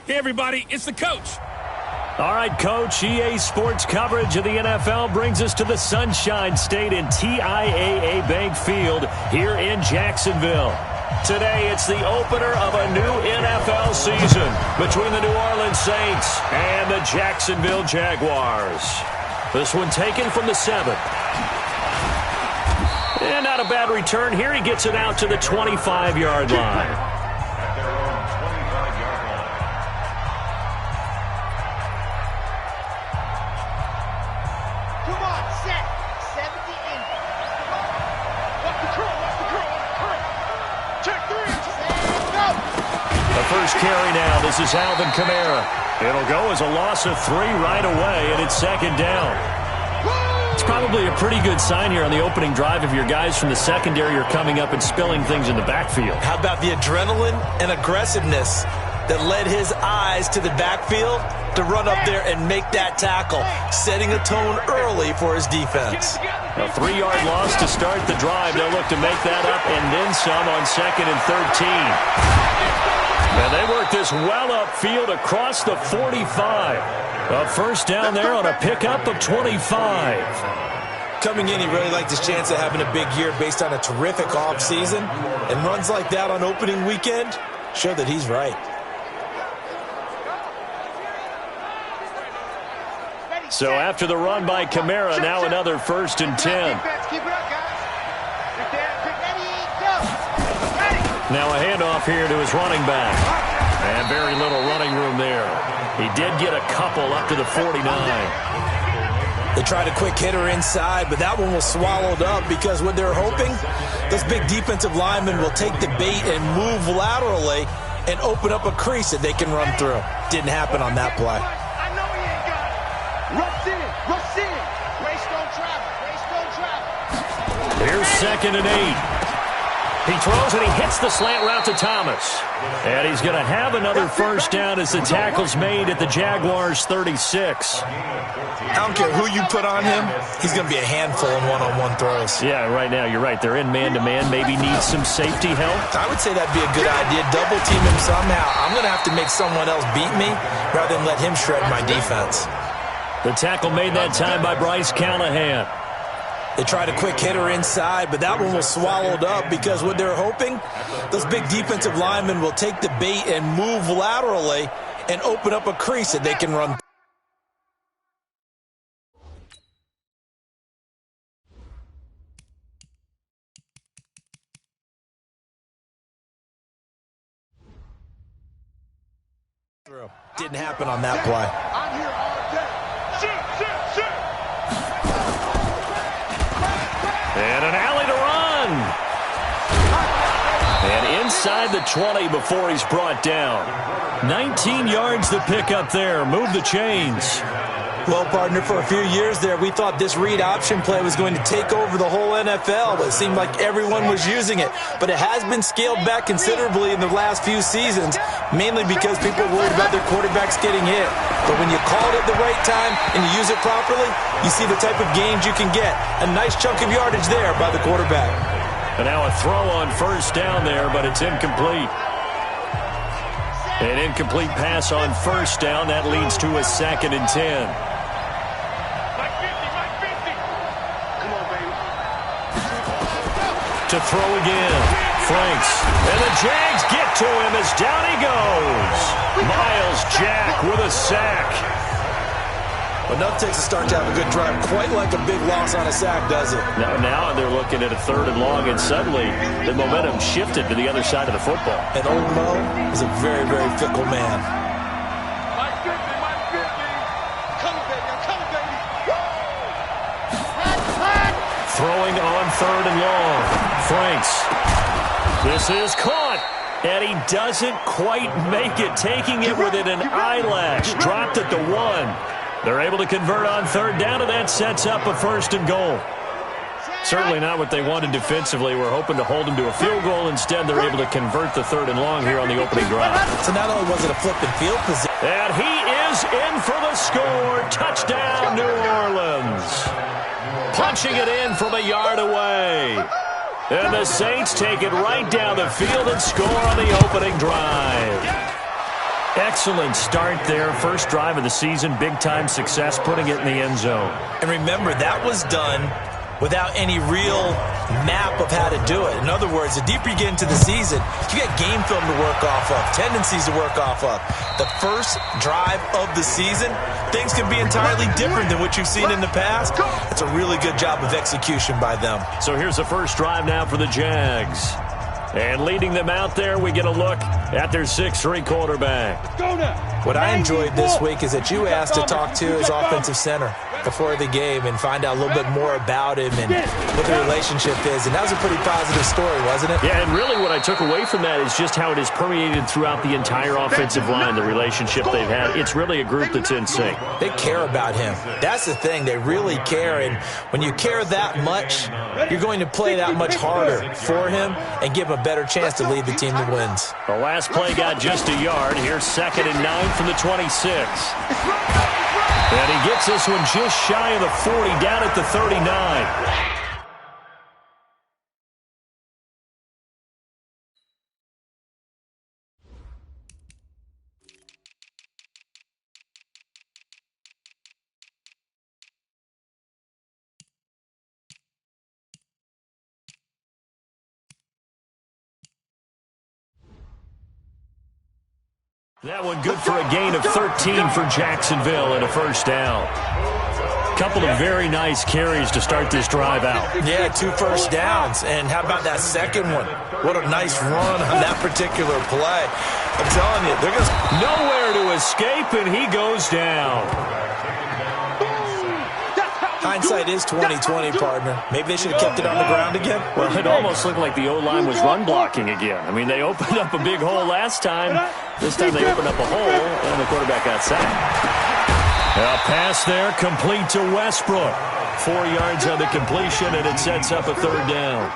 Hey, everybody, it's the coach. All right, Coach, EA Sports coverage of the NFL brings us to the Sunshine State in TIAA Bank Field here in Jacksonville. Today, it's the opener of a new NFL season between the New Orleans Saints and the Jacksonville Jaguars. This one taken from the 7th. And not a bad return here. He gets it out to the 25-yard line. First carry now. This is Alvin Kamara. It'll go as a loss of 3 right away, and it's second down. It's probably a pretty good sign here on the opening drive if your guys from the secondary are coming up and spilling things in the backfield. How about the adrenaline and aggressiveness that led his eyes to the backfield to run up there and make that tackle, setting a tone early for his defense. A 3-yard loss to start the drive. They'll look to make that up and then some on 2nd and 13. And they work this well upfield across the 45. A first down there on a pickup of 25. Coming in, he really liked his chance of having a big year based on a terrific offseason. And runs like that on opening weekend show that he's right. So after the run by Kamara, now another 1st and 10. Now a handoff here to his running back. And very little running room there. He did get a couple up to the 49. They tried a quick hitter inside, but that one was swallowed up because what they're hoping, those big defensive linemen will take the bait and move laterally and open up a crease that they can run through. Didn't happen on that play. Here's 2nd and 8. He throws and he hits the slant route to Thomas. And he's going to have another first down as the tackle's made at the Jaguars' 36. I don't care who you put on him, he's going to be a handful in one-on-one throws. Yeah, right now, you're right. They're in man-to-man, maybe needs some safety help. I would say that'd be a good idea. Double team him somehow. I'm going to have to make someone else beat me rather than let him shred my defense. The tackle made that time by Bryce Callahan. They tried a quick hitter inside, but that one was swallowed up because what they're hoping, those big defensive linemen will take the bait and move laterally and open up a crease that they can run. Didn't happen on that play. I'm here all day. Shoot. And an alley to run. And inside the 20 before he's brought down. 19 yards to pick up there. Move the chains. Well, partner, for a few years there, we thought this read option play was going to take over the whole NFL. It seemed like everyone was using it. But it has been scaled back considerably in the last few seasons, mainly because people are worried about their quarterbacks getting hit. But when you call it at the right time and you use it properly, you see the type of gains you can get. A nice chunk of yardage there by the quarterback. And now a throw on first down there, but it's incomplete. An incomplete pass on first down. That leads to a 2nd and 10. To throw again. Franks. And the Jags get to him as down he goes. Miles Jack with a sack. Enough takes a start to have a good drive. Quite like a big loss on a sack, does it? Now they're looking at a 3rd and long, and suddenly the momentum shifted to the other side of the football. And old Mo is a very, very fickle man. Mike 50. Come, baby. I'm coming, baby. Throwing on 3rd and long. Franks. This is caught. And he doesn't quite make it. Taking it within an eyelash. Dropped at the 1. They're able to convert on 3rd down, and that sets up a 1st and goal. Certainly not what they wanted defensively. We're hoping to hold them to a field goal. Instead, they're able to convert the 3rd and long here on the opening drive. So not only was it a flipping field position. And he is in for the score. Touchdown, New Orleans. Punching it in from a yard away. And the Saints take it right down the field and score on the opening drive. Excellent start there. First drive of the season, big-time success, putting it in the end zone. And remember, that was done without any real map of how to do it. In other words, the deeper you get into the season, you got game film to work off of, tendencies to work off of. The first drive of the season, things can be entirely different than what you've seen in the past. It's a really good job of execution by them. So here's the first drive now for the Jags. And leading them out there, we get a look at their 6'3" quarterback. What I enjoyed this week is that you asked to talk to his offensive center before the game and find out a little bit more about him and what the relationship is. And that was a pretty positive story, wasn't it? Yeah, and really what I took away from that is just how it has permeated throughout the entire offensive line, the relationship they've had. It's really a group that's in sync. They care about him. That's the thing. They really care. And when you care that much, you're going to play that much harder for him and give him a better chance to lead the team to wins. The last play got just a yard. Here's 2nd and 9 from the 26. And he gets this one just shy of the 40, down at the 39. That one good for a gain of 13 for Jacksonville and a first down. Couple of very nice carries to start this drive out. Yeah, 2 first downs. And how about that second one? What a nice run on that particular play. I'm telling you, they're going to... Nowhere to escape, and he goes down. Hindsight is 20/20, partner. Maybe they should have kept it on the ground again. Well, it almost looked like the O-line was run blocking again. I mean, they opened up a big hole last time. This time they opened up a hole, and the quarterback got sacked. A pass there, complete to Westbrook. 4 yards on the completion, and it sets up a 3rd down.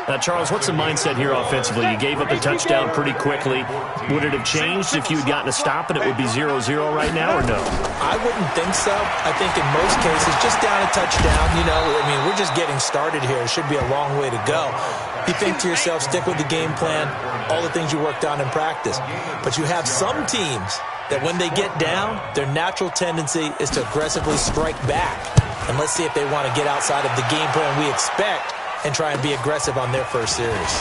Now, Charles, what's the mindset here offensively? You gave up a touchdown pretty quickly. Would it have changed if you had gotten a stop and it would be 0-0 right now, or no? I wouldn't think so. I think in most cases, just down a touchdown, we're just getting started here. It should be a long way to go. You think to yourself, stick with the game plan, all the things you worked on in practice. But you have some teams that when they get down, their natural tendency is to aggressively strike back. And let's see if they want to get outside of the game plan we expect and try and be aggressive on their first series.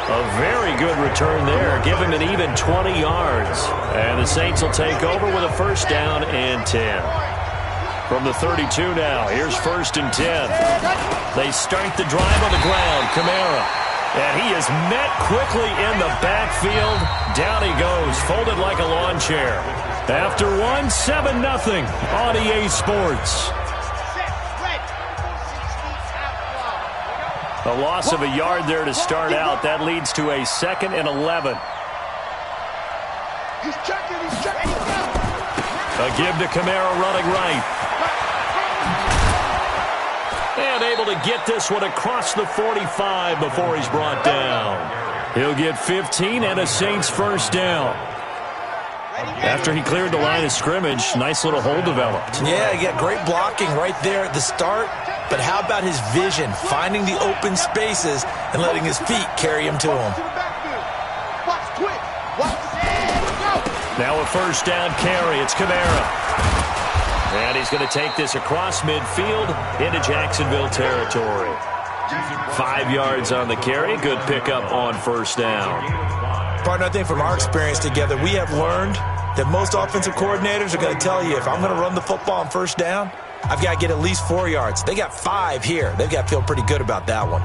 A very good return there. Give him an even 20 yards. And the Saints will take over with a first down and 10. From the 32 now, here's 1st and 10. They start the drive on the ground. Kamara. And he is met quickly in the backfield. Down he goes, folded like a lawn chair. After 7-0 on EA Sports. A loss of a yard there to start out. That leads to a 2nd and 11. He's checking. A give to Kamara running right. And able to get this one across the 45 before he's brought down. He'll get 15 and a Saints first down. After he cleared the line of scrimmage, nice little hole developed. Yeah, he got great blocking right there at the start. But how about his vision, finding the open spaces and letting his feet carry him to him. Now a first down carry. It's Kamara. And he's going to take this across midfield into Jacksonville territory. 5 yards on the carry. Good pickup on first down. Partner, I think from our experience together, we have learned that most offensive coordinators are going to tell you, if I'm going to run the football on first down, I've got to get at least 4 yards. They got 5 here. They've got to feel pretty good about that one.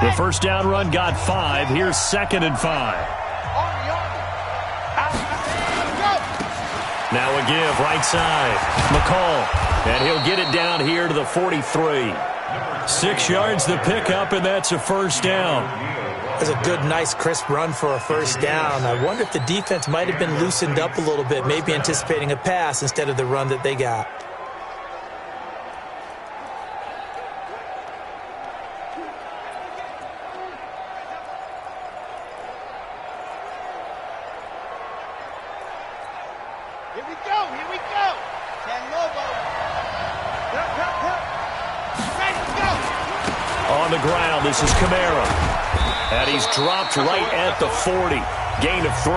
The first down run got 5. Here's 2nd and 5. Now a give, right side. McCall. And he'll get it down here to the 43. 6 yards the pickup, and that's a first down. That's a good, nice, crisp run for a first down. I wonder if the defense might have been loosened up a little bit, maybe anticipating a pass instead of the run that they got. Here we go. San Lobo. Ready to go. On the ground, this is Kamara. And he's dropped right at the 40. Gain of 3.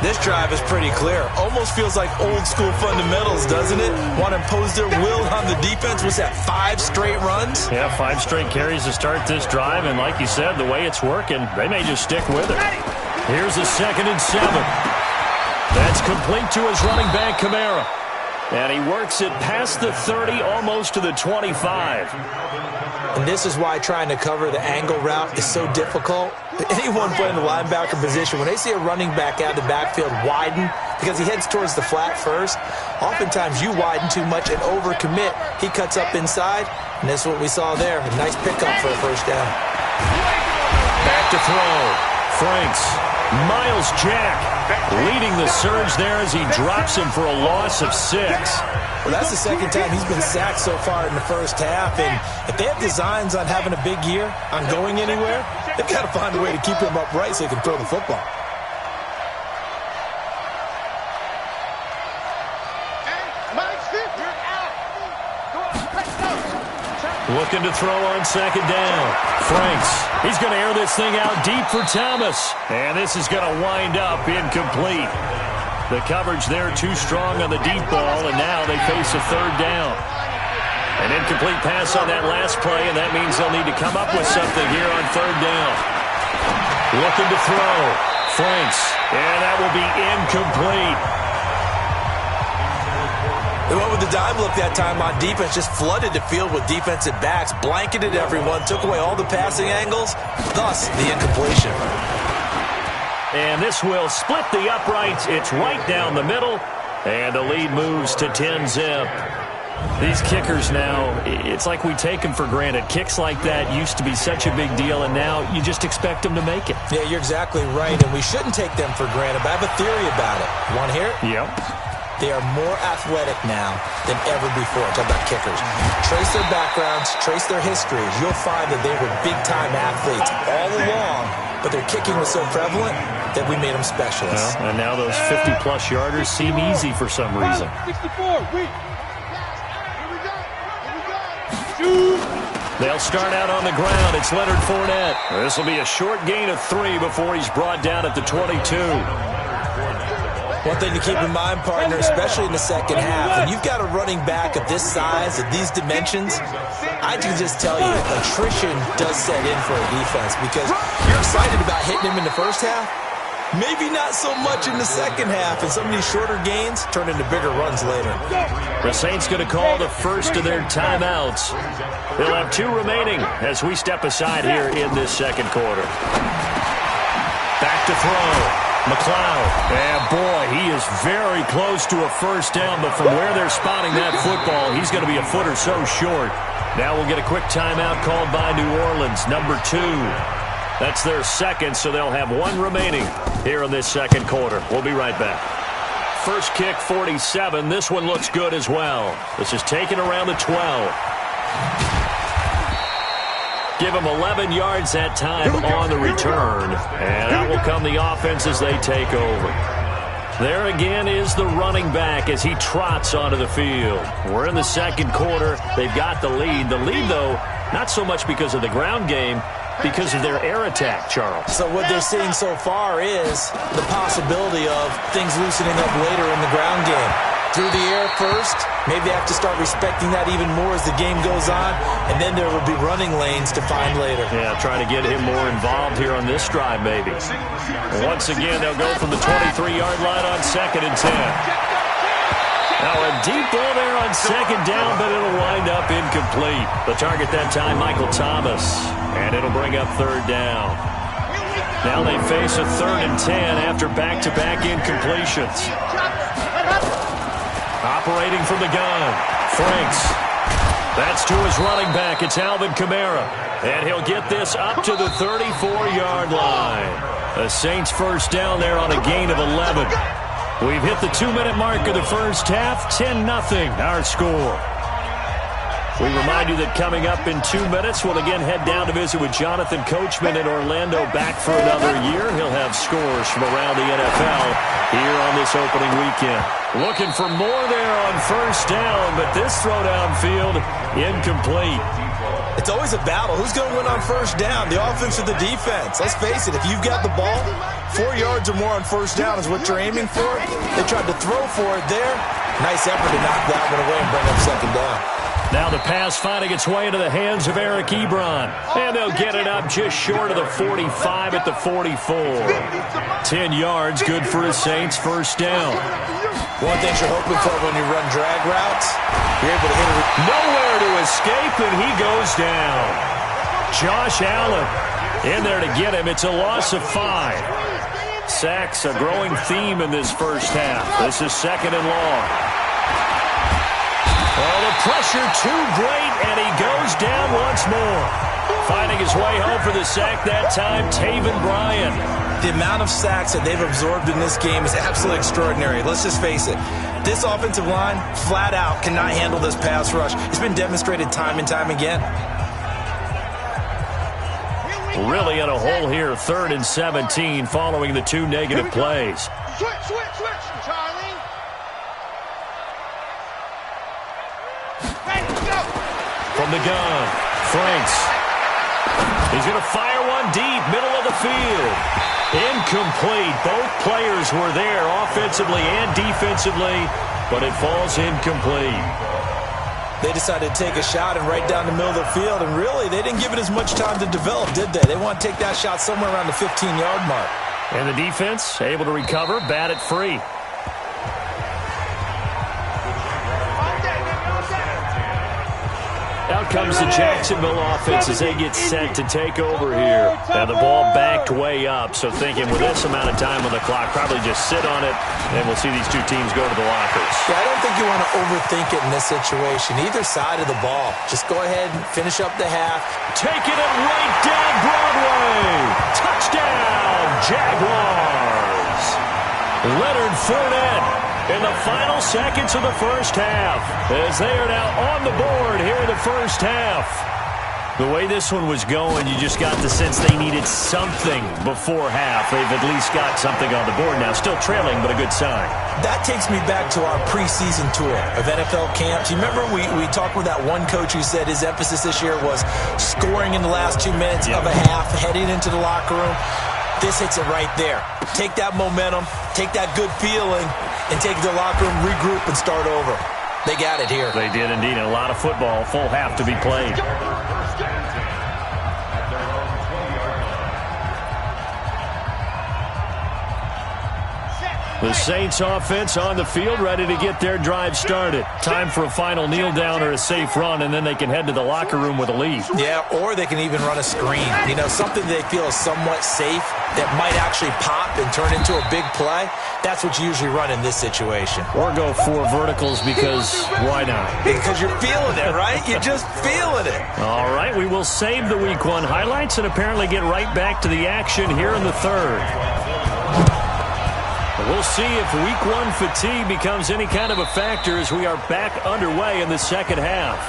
This drive is pretty clear. Almost feels like old school fundamentals, doesn't it? Want to impose their will on the defense. Was that 5 straight runs? Yeah, 5 straight carries to start this drive. And like you said, the way it's working, they may just stick with it. Here's a 2nd and 7. That's complete to his running back, Kamara. And he works it past the 30, almost to the 25. And this is why trying to cover the angle route is so difficult. Anyone playing the linebacker position, when they see a running back out of the backfield widen because he heads towards the flat first, oftentimes you widen too much and overcommit. He cuts up inside, and that's what we saw there. A nice pickup for a first down. Back to throw. Franks. Miles Jack leading the surge there as he drops him for a loss of 6. Well, that's the 2nd time he's been sacked so far in the first half. And if they have designs on having a big year, on going anywhere, they've got to find a way to keep him upright so he can throw the football. Looking to throw on 2nd down. Franks. He's going to air this thing out deep for Thomas. And this is going to wind up incomplete. The coverage there too strong on the deep ball, and now they face a 3rd down. An incomplete pass on that last play, and that means they'll need to come up with something here on 3rd down. Looking to throw. Franks. And that will be incomplete. They went with the dime look that time on defense, just flooded the field with defensive backs, blanketed everyone, took away all the passing angles, thus the incompletion. And this will split the uprights. It's right down the middle, and the lead moves to 10-zip. These kickers now, it's like we take them for granted. Kicks like that used to be such a big deal, and now you just expect them to make it. Yeah, you're exactly right, and we shouldn't take them for granted, but I have a theory about it. You want to hear it? Yep. They are more athletic now than ever before. Talk about kickers. Trace their backgrounds, trace their histories. You'll find that they were big-time athletes all along, but their kicking was so prevalent that we made them specialists. Well, and now those 50-plus yarders seem easy for some reason. 64, They'll start out on the ground. It's Leonard Fournette. This will be a short gain of 3 before he's brought down at the 22. One thing to keep in mind, partner, especially in the second half, when you've got a running back of this size, of these dimensions, I can just tell you, attrition does set in for a defense because you're excited about hitting him in the first half. Maybe not so much in the second half, and some of these shorter gains turn into bigger runs later. The Saints going to call the first of their timeouts. They'll have 2 remaining as we step aside here in this second quarter. Back to throw. McLeod. And boy, he is very close to a first down, but from where they're spotting that football, he's going to be a foot or so short. Now we'll get a quick timeout called by New Orleans, number 2. That's their 2nd, so they'll have 1 remaining here in this second quarter. We'll be right back. First kick, 47. This one looks good as well. This is taken around the 12. Give them 11 yards that time on the return. And out will come the offense as they take over. There again is the running back as he trots onto the field. We're in the second quarter. They've got the lead. The lead, though, not so much because of the ground game, because of their air attack, Charles. So what they're seeing so far is the possibility of things loosening up later in the ground game. Through the air first, maybe they have to start respecting that even more as the game goes on, and then there will be running lanes to find later. Yeah, trying to get him more involved here on this drive, maybe. Once again, they'll go from the 23-yard line on 2nd and 10. Now a deep ball there on 2nd down, but it'll wind up incomplete. The target that time, Michael Thomas, and it'll bring up 3rd down. Now they face a 3rd and 10 after back-to-back incompletions. Operating from the gun, Franks. That's to his running back. It's Alvin Kamara. And he'll get this up to the 34-yard line. The Saints first down there on a gain of 11. We've hit the 2-minute mark of the first half. 10-0 our score. We remind you that coming up in 2 minutes, we'll again head down to visit with Jonathan Coachman in Orlando, back for another year. He'll have scores from around the NFL here on this opening weekend. Looking for more there on first down, but this throw downfield incomplete. It's always a battle. Who's going to win on first down, the offense or the defense? Let's face it, if you've got the ball, 4 yards or more on first down is what you're aiming for. They tried to throw for it there. Nice effort to knock that one away and bring up second down. Now the pass finding its way into the hands of Eric Ebron. And they'll get it up just short of the 45 at the 44. 10 yards, good for his Saints, first down. One thing you're hoping for when you run drag routes, you're able to hit it. Nowhere to escape, and he goes down. Josh Allen in there to get him. It's a loss of 5. Sacks, a growing theme in this first half. This is second and long. Oh, the pressure too great, and he goes down once more. Finding his way home for the sack that time, Taven Bryan. The amount of sacks that they've absorbed in this game is absolutely extraordinary. Let's just face it. This offensive line, flat out, cannot handle this pass rush. It's been demonstrated time and time again. Really in a hole here, 3rd and 17, following the 2 negative plays. Switch, Charlie. From the gun, Franks. He's going to fire one deep, middle of the field. Incomplete. Both players were there offensively and defensively, but it falls incomplete. They decided to take a shot and right down the middle of the field, and really, they didn't give it as much time to develop, did they? They want to take that shot somewhere around the 15-yard mark. And the defense able to recover, bat it free. Out comes the Jacksonville offense as they get set to take over here. Now the ball backed way up, so thinking with this amount of time on the clock, probably just sit on it, and we'll see these two teams go to the lockers. Yeah, I don't think you want to overthink it in this situation. Either side of the ball. Just go ahead and finish up the half. Taking it right down Broadway. Touchdown, Jaguars. Leonard Fournette in the final seconds of the first half, as they are now on the board here in the first half. The way this one was going, you just got the sense they needed something before half. They've at least got something on the board now. Still trailing, but a good sign. That takes me back to our preseason tour of NFL camps. You remember we talked with that one coach who said his emphasis this year was scoring in the last 2 minutes of a half, heading into the locker room. This hits it right there. Take that momentum, take that good feeling, and take it to the locker room, regroup, and start over. They got it here. They did indeed. A lot of football, full half to be played. The Saints offense on the field, ready to get their drive started. Time for a final kneel down or a safe run, and then they can head to the locker room with a lead. Yeah, or they can even run a screen. You know, something they feel is somewhat safe that might actually pop and turn into a big play. That's what you usually run in this situation. Or go 4 verticals because why not? Because you're feeling it, right? You're just feeling it. All right, we will save the Week 1 highlights and apparently get right back to the action here in the 3rd. We'll see if Week 1 fatigue becomes any kind of a factor as we are back underway in the second half.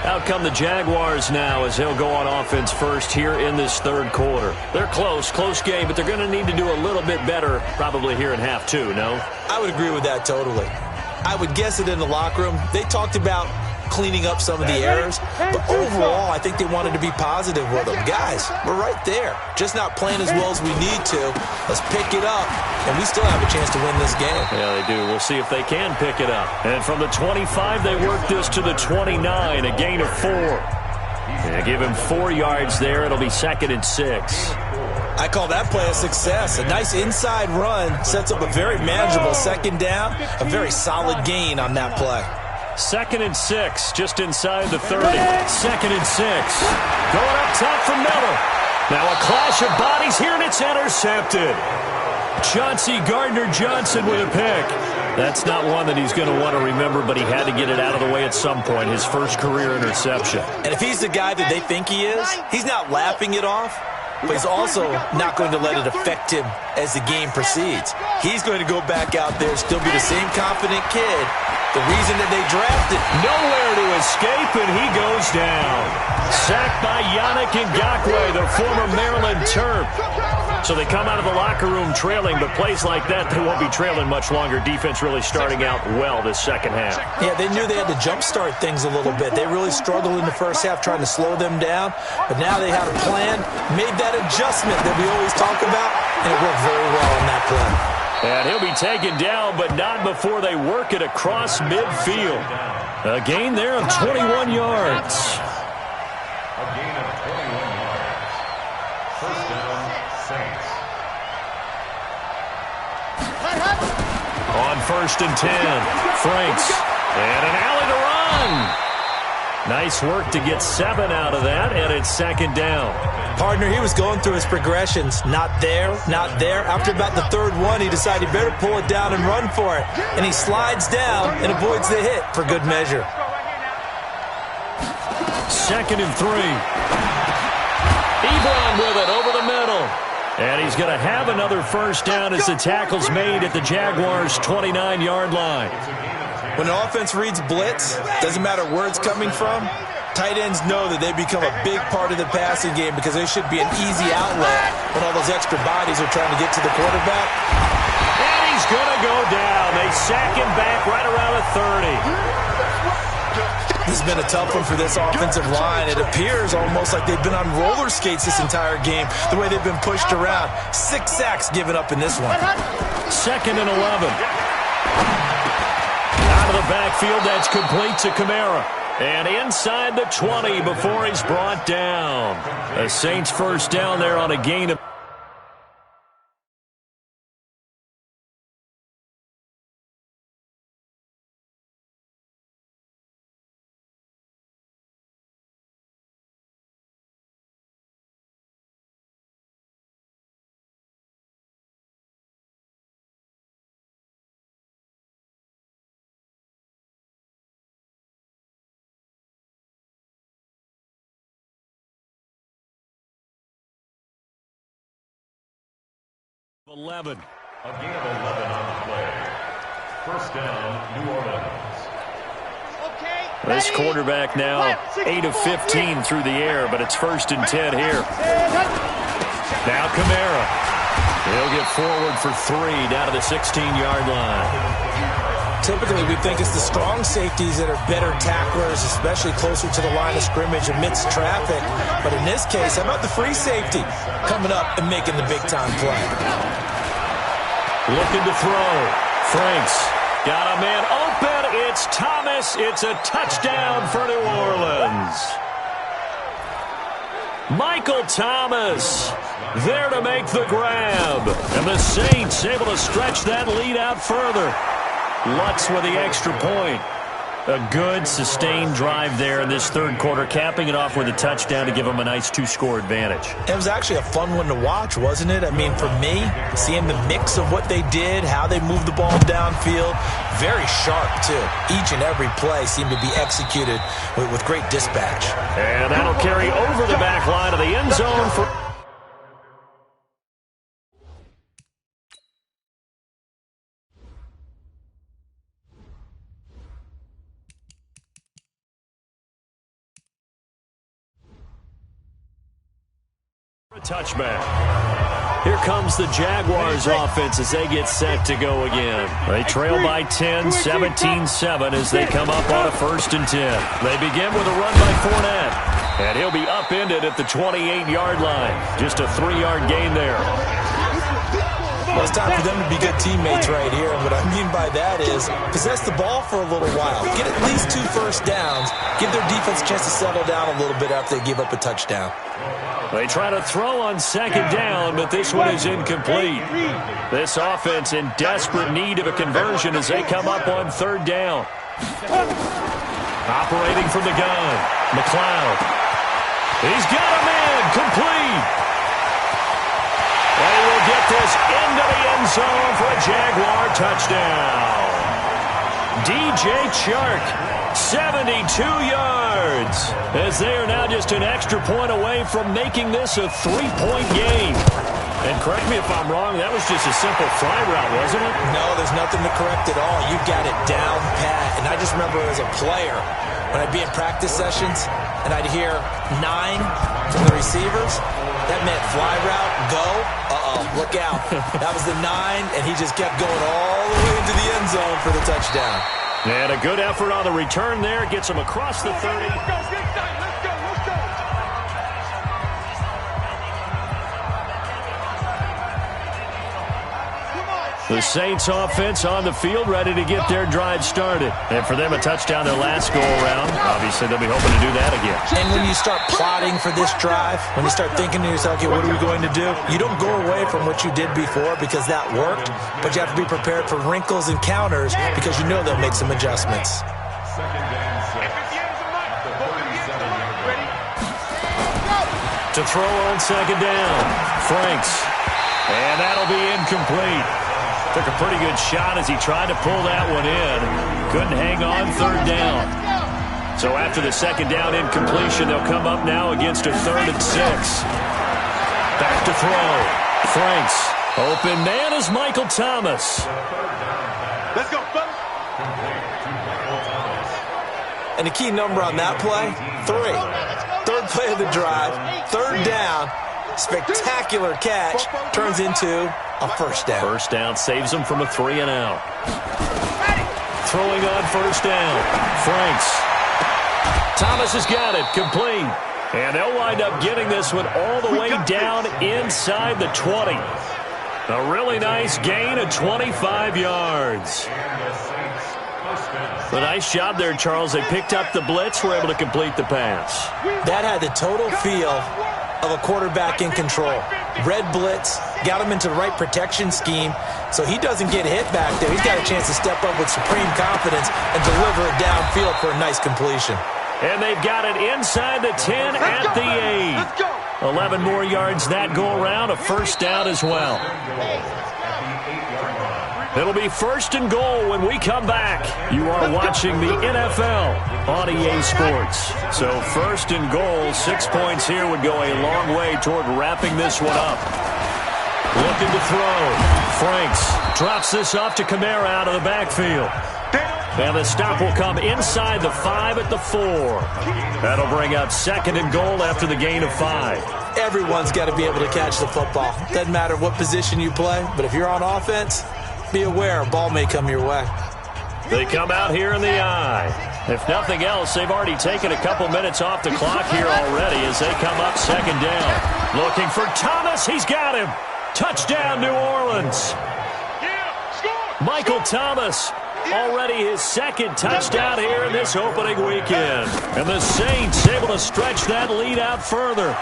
Out come the Jaguars now as they'll go on offense first here in this 3rd quarter. They're close game, but they're going to need to do a little bit better probably here in half 2, no? I would agree with that totally. I would guess it in the locker room. They talked about cleaning up some of the errors, but overall, I think they wanted to be positive with them. Guys, we're right there. Just not playing as well as we need to. Let's pick it up, and we still have a chance to win this game. Yeah, they do. We'll see if they can pick it up. And from the 25, they work this to the 29, a gain of 4. Yeah, give him 4 yards there. It'll be 2nd and 6. I call that play a success. A nice inside run sets up a very manageable second down, a very solid gain on that play. 2nd and 6, just inside the 30. 2nd and 6. Going up top for Miller. Now a clash of bodies here, and it's intercepted. Chauncey Gardner-Johnson with a pick. That's not one that he's going to want to remember, but he had to get it out of the way at some point. His first career interception. And if he's the guy that they think he is, he's not laughing it off, but he's also not going to let it affect him as the game proceeds. He's going to go back out there and still be the same confident kid. The reason that they drafted. Nowhere to escape, and he goes down. Sacked by Yannick Ngakoue, the former Maryland Terp. So they come out of the locker room trailing, but plays like that, they won't be trailing much longer. Defense really starting out well this second half. Yeah, they knew they had to jumpstart things a little bit. They really struggled in the first half trying to slow them down, but now they had a plan, made that adjustment that we always talk about, and it worked very well on that play. And he'll be taken down, but not before they work it across midfield. A gain there of 21 yards. A gain of 21 yards. First down, Saints. On 1st and 10, Franks. And an alley to run. Nice work to get 7 out of that, and it's 2nd down. Partner, he was going through his progressions. Not there, not there. After about the 3rd one, he decided he better pull it down and run for it. And he slides down and avoids the hit for good measure. 2nd and 3. Ebron with it over the middle. And he's going to have another first down as the tackle's made at the Jaguars' 29-yard line. When an offense reads blitz, doesn't matter where it's coming from, tight ends know that they become a big part of the passing game because they should be an easy outlet when all those extra bodies are trying to get to the quarterback. And he's going to go down. They sack him back right around the 30. This has been a tough one for this offensive line. It appears almost like they've been on roller skates this entire game, the way they've been pushed around. 6 sacks given up in this one. 2nd and 11. Out of the backfield, that's complete to Kamara. And inside the 20 before he's brought down. A Saints first down there on a gain of... A 11. gain of 11 on the play. First down, New Orleans. This quarterback now 8 of 15 through the air, but it's 1st and 10 here. Now Kamara. He'll get forward for 3 down to the 16-yard line. Typically, we think it's the strong safeties that are better tacklers, especially closer to the line of scrimmage amidst traffic. But in this case, how about the free safety coming up and making the big-time play? Looking to throw. Franks got a man open. It's Thomas. It's a touchdown for New Orleans. Michael Thomas there to make the grab. And the Saints able to stretch that lead out further. Lutz with the extra point. A good, sustained drive there in this 3rd quarter, capping it off with a touchdown to give them a nice 2-score advantage. It was actually a fun one to watch, wasn't it? I mean, for me, seeing the mix of what they did, how they moved the ball downfield, very sharp, too. Each and every play seemed to be executed with great dispatch. And that'll carry over the back line of the end zone for... a touchback. Here comes the Jaguars offense as they get set to go again. They trail by 10, 17-7 as they come up on a 1st and 10. They begin with a run by Fournette. And he'll be upended at the 28-yard line. Just a 3-yard gain there. Well, it's time for them to be good teammates right here. And what I mean by that is possess the ball for a little while. Get at least 2 first downs. Give their defense a chance to settle down a little bit after they give up a touchdown. They try to throw on 2nd down, but this one is incomplete. This offense in desperate need of a conversion as they come up on 3rd down. Operating from the gun, McLeod. He's got a man, complete. They will get this into the end zone for a Jaguar touchdown. DJ Chark, 72 yards, as they are now just an extra point away from making this a 3-point game. And correct me if I'm wrong, that was just a simple fly route, wasn't it? No, there's nothing to correct at all. You got it down pat. And I just remember as a player, when I'd be in practice sessions and I'd hear 9 from the receivers, That meant fly route, go. Uh-oh, look out. That was the 9, and he just kept going all the way into the end zone for the touchdown. And a good effort on the return there. Gets him across the 30. Let's go. The Saints offense on the field, ready to get their drive started. And for them, a touchdown their last go-around. Obviously, they'll be hoping to do that again. And when you start plotting for this drive, when you start thinking to yourself, okay, what are we going to do? You don't go away from what you did before because that worked, but you have to be prepared for wrinkles and counters because you know they'll make some adjustments. To throw on second down, Franks. And that'll be incomplete. Took a pretty good shot as he tried to pull that one in. Couldn't hang on third down. So after the second down incompletion, they'll come up now against a 3rd and 6. Back to throw. Franks. Open man is Michael Thomas. Let's go, fellas. And the key number on that play, 3. Third play of the drive, 3rd down. Spectacular catch turns into a first down. First down saves him from a 3 and out. Throwing on first down. Franks. Thomas has got it. Complete. And they'll wind up getting this one all the way down inside the 20. A really nice gain of 25 yards. A nice job there, Charles. They picked up the blitz, were able to complete the pass. That had the total feel of a quarterback in control. Red blitz, got him into the right protection scheme, so he doesn't get hit back there. He's got a chance to step up with supreme confidence and deliver it downfield for a nice completion. And they've got it inside the 10 at the 8. 11 more yards that go around, a first down as well. It'll be 1st and goal when we come back. You are watching the NFL on EA Sports. So 1st and goal, 6 points here would go a long way toward wrapping this one up. Looking to throw. Franks drops this off to Kamara out of the backfield. And the stop will come inside the 5 at the 4. That'll bring up 2nd and goal after the gain of 5. Everyone's got to be able to catch the football. Doesn't matter what position you play, but if you're on offense, be aware a ball may come your way. They come out here in the eye. If nothing else, they've already taken a couple minutes off the clock here already as they come up 2nd down. Looking for Thomas. He's got him. Touchdown, New Orleans. Michael Thomas. Already his 2nd touchdown here in this opening weekend. And the Saints able to stretch that lead out further.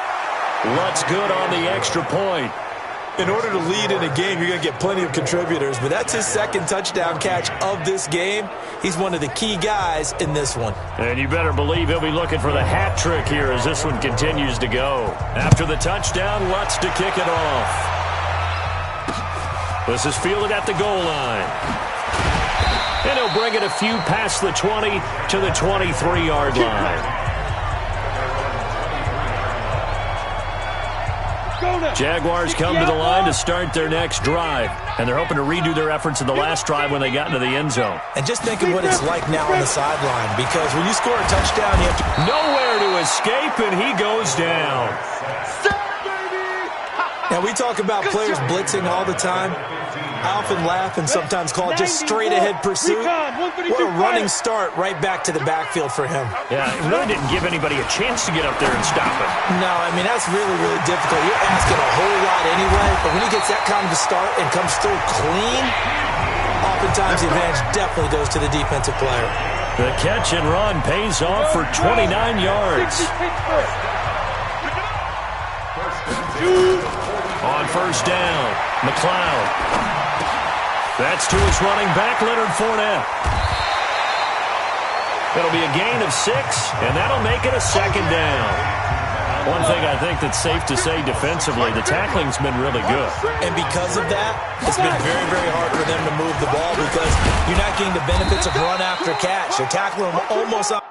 What's good on the extra point? In order to lead in a game, you're going to get plenty of contributors, but that's his 2nd touchdown catch of this game. He's one of the key guys in this one. And you better believe he'll be looking for the hat trick here as this one continues to go. After the touchdown, Lutz to kick it off. This is fielded at the goal line. And he'll bring it a few past the 20 to the 23-yard line. Jaguars come to the line to start their next drive. And they're hoping to redo their efforts in the last drive when they got into the end zone. And just think of what it's like now on the sideline, because when you score a touchdown, you have to... Nowhere to escape, and he goes down. Now, we talk about players blitzing all the time. I often laugh and sometimes call it just straight-ahead pursuit. What a running start right back to the backfield for him. Yeah, it really didn't give anybody a chance to get up there and stop him. No, I mean, that's really, really difficult. You're asking a whole lot anyway, but when he gets that kind of a start and comes through clean, oftentimes the advantage definitely goes to the defensive player. The catch and run pays off for 29 yards. On first down, McLeod. That's to his running back, Leonard Fournette. It'll be a gain of 6, and that'll make it a 2nd down. One thing I think that's safe to say defensively, the tackling's been really good. And because of that, it's been very, very hard for them to move the ball because you're not getting the benefits of run after catch. They're tackling them almost on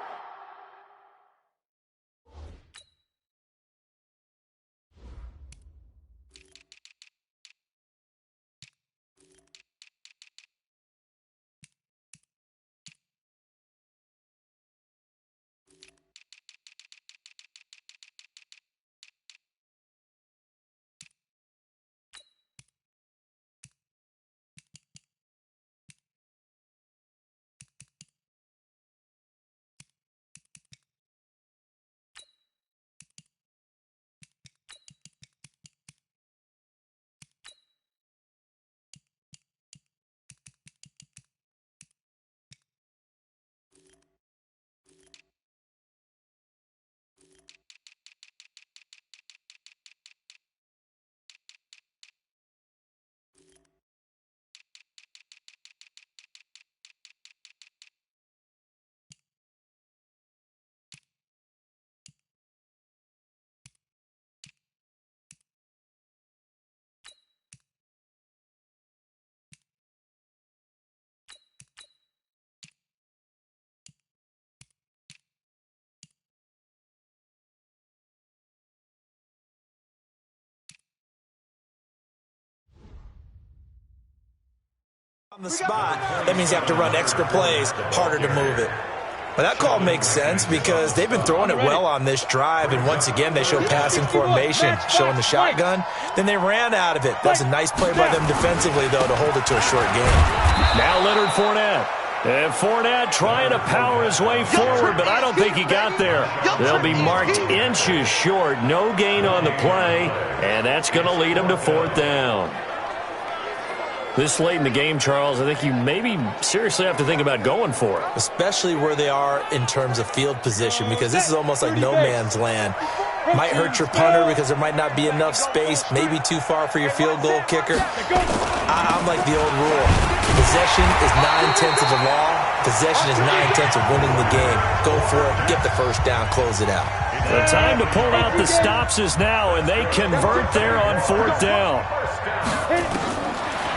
On the spot, that means you have to run extra plays, harder to move it. But that call makes sense because they've been throwing it well on this drive, and once again they show passing formation, showing the shotgun. Then they ran out of it. That's a nice play by them defensively, though, to hold it to a short game. Now Leonard Fournette. And Fournette trying to power his way forward, but I don't think he got there. They'll be marked inches short. No gain on the play, and that's going to lead them to 4th down. This late in the game, Charles, I think you maybe seriously have to think about going for it. Especially where they are in terms of field position, because this is almost like no man's land. Might hurt your punter because there might not be enough space, maybe too far for your field goal kicker. I'm like the old rule. Possession is 9/10 of the law. Possession is 9/10 of winning the game. Go for it, get the first down, close it out. The time to pull out the stops is now, and they convert there on 4th down.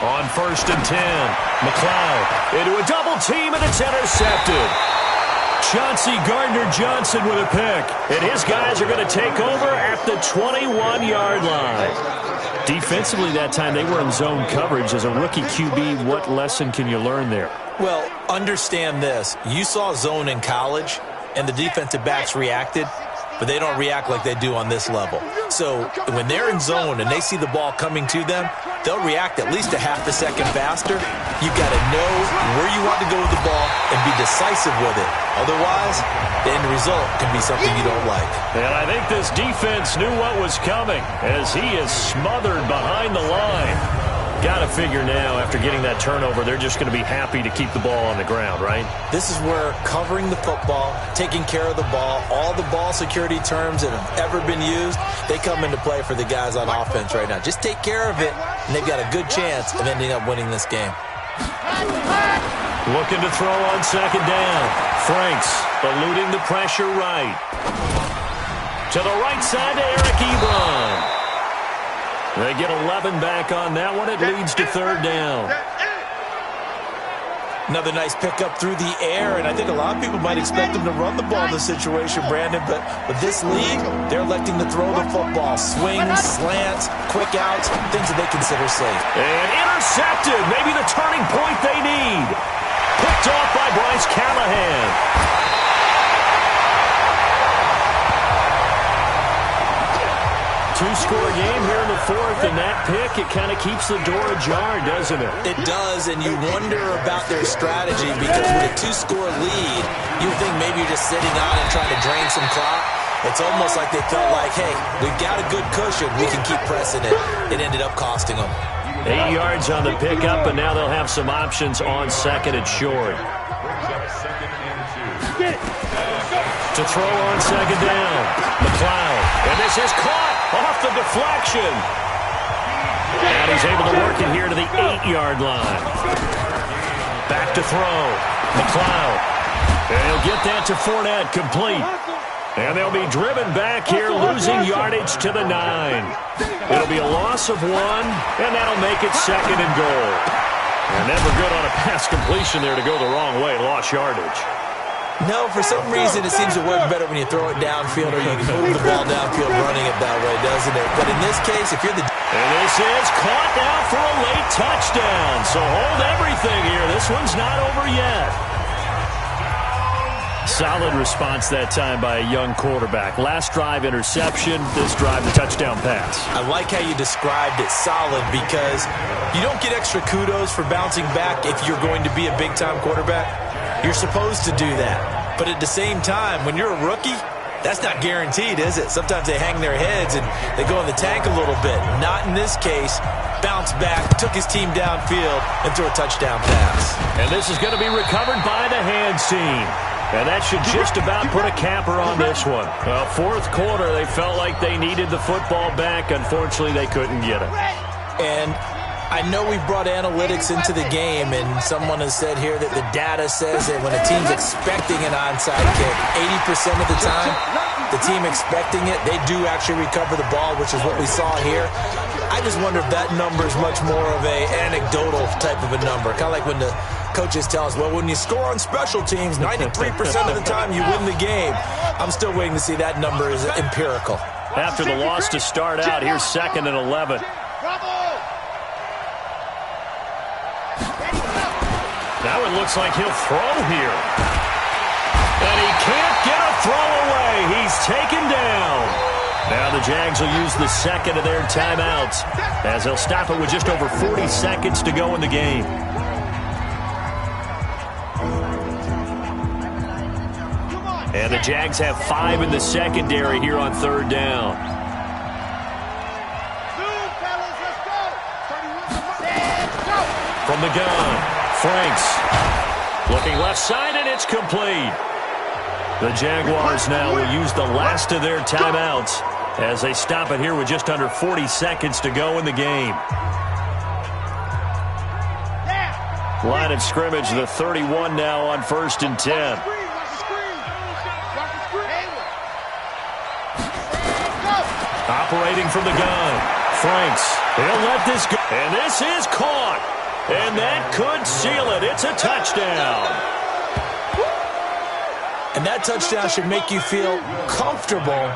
On 1st and 10, McLeod into a double team, and it's intercepted. Chauncey Gardner-Johnson with a pick, and his guys are going to take over at the 21-yard line. Defensively that time, they were in zone coverage. As a rookie QB, what lesson can you learn there? Well, understand this. You saw zone in college, and the defensive backs reacted, but they don't react like they do on this level. So when they're in zone and they see the ball coming to them, they'll react at least a half a second faster. You've got to know where you want to go with the ball and be decisive with it. Otherwise, the end result can be something you don't like. And I think this defense knew what was coming as he is smothered behind the line. Got to figure now, after getting that turnover, they're just going to be happy to keep the ball on the ground, right? This is where covering the football, taking care of the ball, all the ball security terms that have ever been used, they come into play for the guys on offense right now. Just take care of it, and they've got a good chance of ending up winning this game. Looking to throw on 2nd down. Franks eluding the pressure right. To the right side to Eric Ebron. They get 11 back on that one. It leads to 3rd down. Another nice pickup through the air, and I think a lot of people might expect them to run the ball in this situation, Brandon, but with this lead, they're electing to throw the football. Swings, slants, quick outs, things that they consider safe. And intercepted. Maybe the turning point they need. Picked off by Bryce Callahan. Two-score game here in the 4th, and that pick, it kind of keeps the door ajar, doesn't it? It does, and you wonder about their strategy because with a 2-score lead, you think maybe you're just sitting on and trying to drain some clock. It's almost like they felt like, hey, we've got a good cushion. We can keep pressing it. It ended up costing them. 8 yards on the pickup, and now they'll have some options on 2nd and short. To throw on 2nd down, McLeod, and this is caught off the deflection. And he's able to work it here to the 8-yard line. Back to throw, McLeod, and he'll get that to Fournette, complete. And they'll be driven back here, losing yardage to the 9. It'll be a loss of 1, and that'll make it 2nd and goal. And never good on a pass completion there to go the wrong way, lost yardage. No, for some reason it seems to work better when you throw it downfield or you can move the ball downfield running it that way, doesn't it? But in this case, if you're the... And this is caught now for a late touchdown. So hold everything here. This one's not over yet. Solid response that time by a young quarterback. Last drive, interception. This drive, the touchdown pass. I like how you described it, solid, because you don't get extra kudos for bouncing back if you're going to be a big-time quarterback. You're supposed to do that. But at the same time, when you're a rookie, that's not guaranteed, is it? Sometimes they hang their heads and they go in the tank a little bit. Not in this case. Bounce back, took his team downfield, and threw a touchdown pass. And this is going to be recovered by the hands team. And that should just about put a capper on this one. Well, 4th quarter, they felt like they needed the football back. Unfortunately, they couldn't get it. And I know we brought analytics into the game, and someone has said here that the data says that when a team's expecting an onside kick, 80% of the time, the team expecting it, they do actually recover the ball, which is what we saw here. I just wonder if that number is much more of an anecdotal type of a number. Kind of like when the coaches tell us, well, when you score on special teams, 93% of the time you win the game. I'm still waiting to see that number is empirical. After the loss to start out, here's 2nd and 11. Now it looks like he'll throw here. And he can't get a throw away. He's taken down. Now the Jags will use the second of their timeouts as they'll stop it with just over 40 seconds to go in the game. And the Jags have 5 in the secondary here on third down. From the gun, Franks looking left side, and it's complete. The Jaguars now will use the last of their timeouts as they stop it here with just under 40 seconds to go in the game. Line of scrimmage, the 31 now on 1st and 10. Operating from the gun, Franks. He'll let this go. And this is caught. And that could seal it. It's a touchdown. And that touchdown should make you feel comfortable.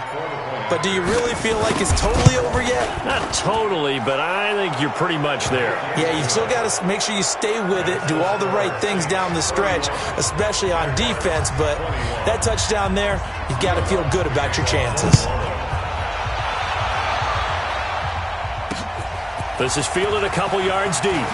But do you really feel like it's totally over yet? Not totally, but I think you're pretty much there. Yeah, you still got to make sure you stay with it, do all the right things down the stretch, especially on defense. But that touchdown there, you've got to feel good about your chances. This is fielded a couple yards deep.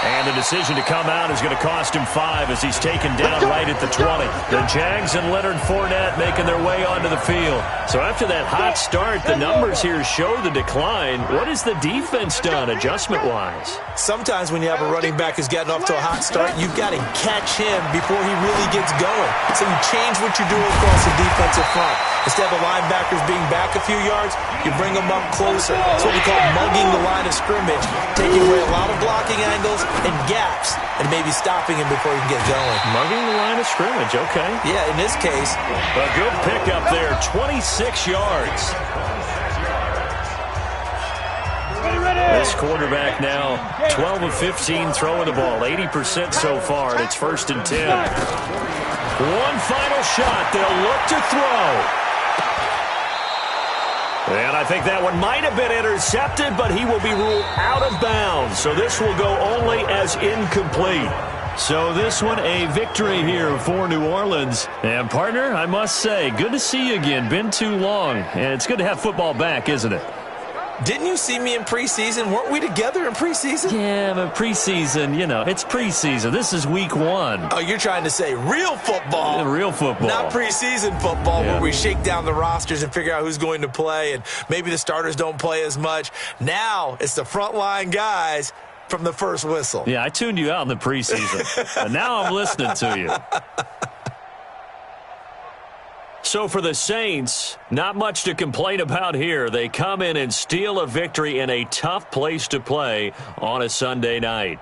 And the decision to come out is going to cost him 5 as he's taken down right at the 20. The Jags and Leonard Fournette making their way onto the field. So after that hot start, the numbers here show the decline. What has the defense done adjustment-wise? Sometimes when you have a running back who's gotten off to a hot start, you've got to catch him before he really gets going. So you change what you're doing across the defensive front. Instead of linebackers being back a few yards, you bring them up closer. That's what we call mugging the line of scrimmage, taking away a lot of blocking angles and gaps, and maybe stopping him before he can get going. Mugging the line of scrimmage, okay. Yeah, in this case. A good pickup there, 26 yards. This quarterback now 12 of 15 throwing the ball, 80% so far, and it's 1st and 10. One final shot. They'll look to throw. And I think that one might have been intercepted, but he will be ruled out of bounds. So this will go only as incomplete. So this one a victory here for New Orleans. And partner, I must say, good to see you again. Been too long. And it's good to have football back, isn't it? Didn't you see me in preseason? Weren't we together in preseason? Yeah, but preseason, it's preseason. This is week 1. Oh, you're trying to say real football. Real football. Not preseason football where we shake down the rosters and figure out who's going to play, and maybe the starters don't play as much. Now it's the frontline guys from the first whistle. Yeah, I tuned you out in the preseason, and now I'm listening to you. So for the Saints, not much to complain about here. They come in and steal a victory in a tough place to play on a Sunday night.